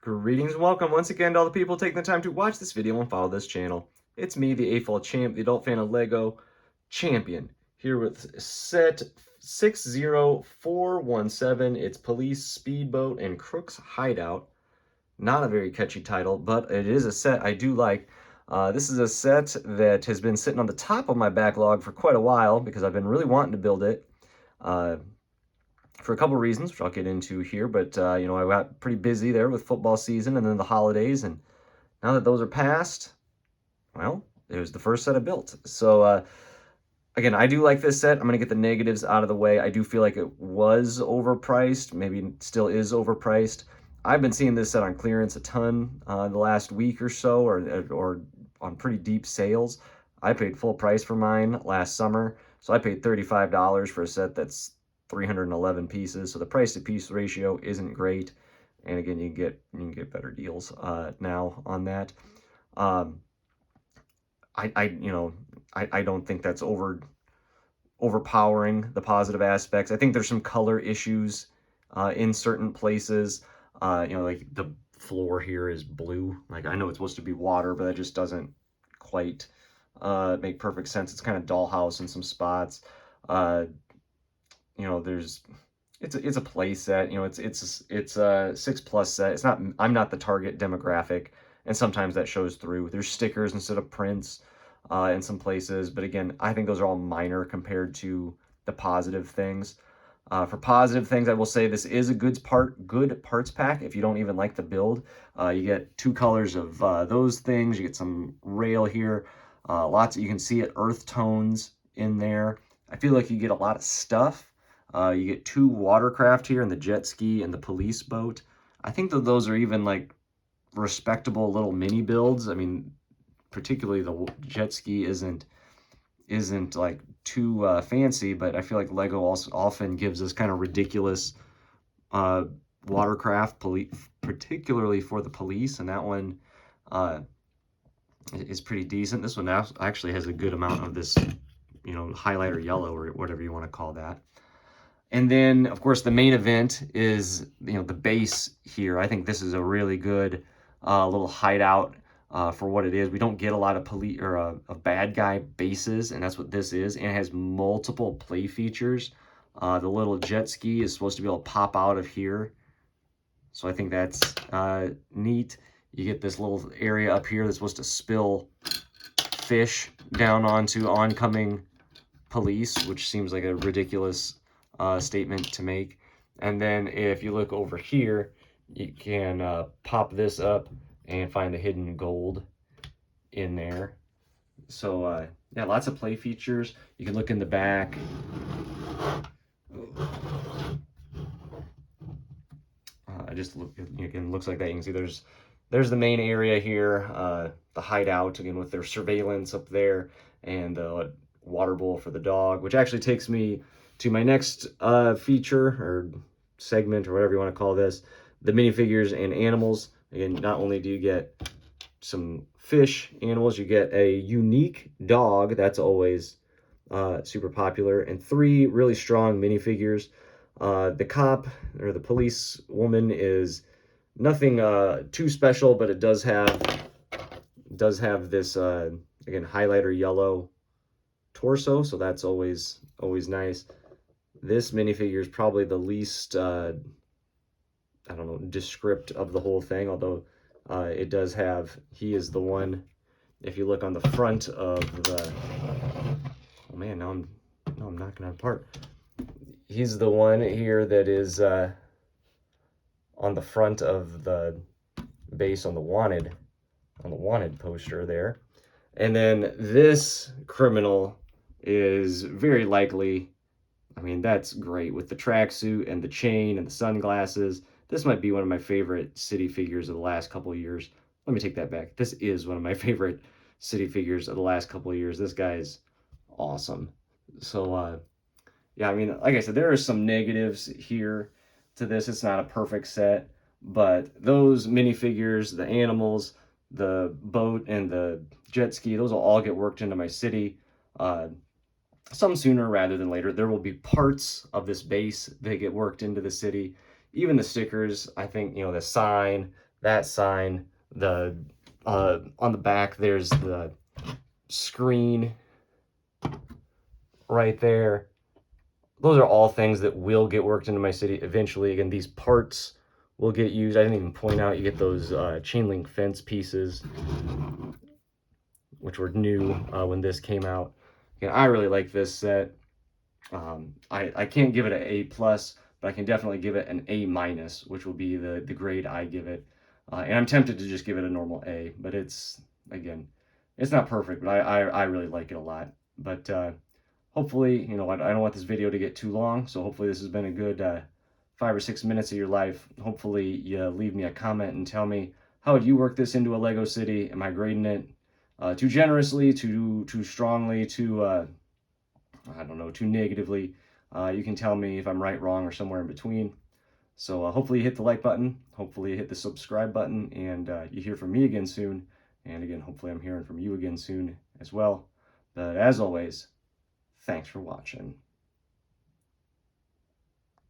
Greetings and welcome once again to all the people taking the time to watch this video and follow this channel. It's me, the AFOL champ, the adult fan of Lego champion, here with set 60417. It's Police, Speedboat, and Crooks Hideout. Not a very catchy title, but it is a set I do like. This is a set that has been sitting on the top of my backlog for quite a while because I've been really wanting to build it. For a couple reasons, which I'll get into here, but I got pretty busy there with football season and then the holidays, and now that those are past, well, it was the first set I built. So again, I do like this set. I'm gonna get the negatives out of the way. I do feel like it was overpriced, maybe still is overpriced. I've been seeing this set on clearance a ton the last week or so, or on pretty deep sales. I paid full price for mine last summer, so I paid $35 for a set that's 311 pieces, so the price to piece ratio isn't great. And again, you can get better deals now on that. I don't think that's overpowering the positive aspects. I think there's some color issues in certain places. Like the floor here is blue. Like, I know it's supposed to be water, but that just doesn't quite make perfect sense. It's kind of dollhouse in some spots. It's a play set. It's a 6+ set. It's not. I'm not the target demographic, and sometimes that shows through. There's stickers instead of prints in some places, but again, I think those are all minor compared to the positive things. For positive things, I will say this is a good parts pack. If you don't even like the build, you get 2 colors of those things. You get some rail here. You can see it, earth tones in there. I feel like you get a lot of stuff. You get 2 watercraft here, and the jet ski and the police boat. I think that those are even like respectable little mini builds. I mean, particularly the jet ski isn't like too fancy, but I feel like Lego also often gives us kind of ridiculous watercraft, particularly for the police, and that one is pretty decent. This one now actually has a good amount of this, highlighter yellow or whatever you want to call that. And then, of course, the main event is, the base here. I think this is a really good little hideout for what it is. We don't get a lot of police or of bad guy bases, and that's what this is. And it has multiple play features. The little jet ski is supposed to be able to pop out of here, so I think that's neat. You get this little area up here that's supposed to spill fish down onto oncoming police, which seems like a ridiculous statement to make. And then if you look over here, you can pop this up and find the hidden gold in there. So yeah, lots of play features. You can look in the back. Again, looks like that. You can see there's the main area here, the hideout, again, with their surveillance up there, and the water bowl for the dog, which actually takes me to my next feature or segment or whatever you want to call this, the minifigures and animals. Again, not only do you get some fish animals, you get a unique dog. That's always super popular, and 3 really strong minifigures. The cop or the police woman is nothing too special, but it does have this again, highlighter yellow torso, so that's always nice. This minifigure is probably the least I don't know, descript of the whole thing, although it does have, he is the one. If you look on the front of the, oh man, now I'm knocking it apart. He's the one here that is on the front of the base on the wanted poster there. And then this criminal is very likely, I mean, that's great with the tracksuit and the chain and the sunglasses. This might be one of my favorite city figures of the last couple of years. Let me take that back. This is one of my favorite city figures of the last couple of years. This guy's awesome. So yeah, I mean, like I said, there are some negatives here to this. It's not a perfect set, but those minifigures, the animals, the boat, and the jet ski, those will all get worked into my city. Some sooner rather than later. There will be parts of this base that get worked into the city. Even the stickers, I think, the sign, that sign. The on the back, there's the screen right there. Those are all things that will get worked into my city eventually. Again, these parts will get used. I didn't even point out, you get those chain link fence pieces, which were new when this came out. Again, I really like this set. I can't give it an A+, but I can definitely give it an A-, which will be the grade I give it. And I'm tempted to just give it a normal A, but it's, again, it's not perfect, but I really like it a lot. But hopefully, you know, I don't want this video to get too long, so hopefully this has been a good 5 or 6 minutes of your life. Hopefully you leave me a comment and tell me, how would you work this into a Lego city? Am I grading it too generously, too strongly, too I don't know, too negatively? You can tell me if I'm right, wrong, or somewhere in between. So hopefully you hit the like button, hopefully you hit the subscribe button, and you hear from me again soon. And again, hopefully I'm hearing from you again soon as well. But as always, thanks for watching.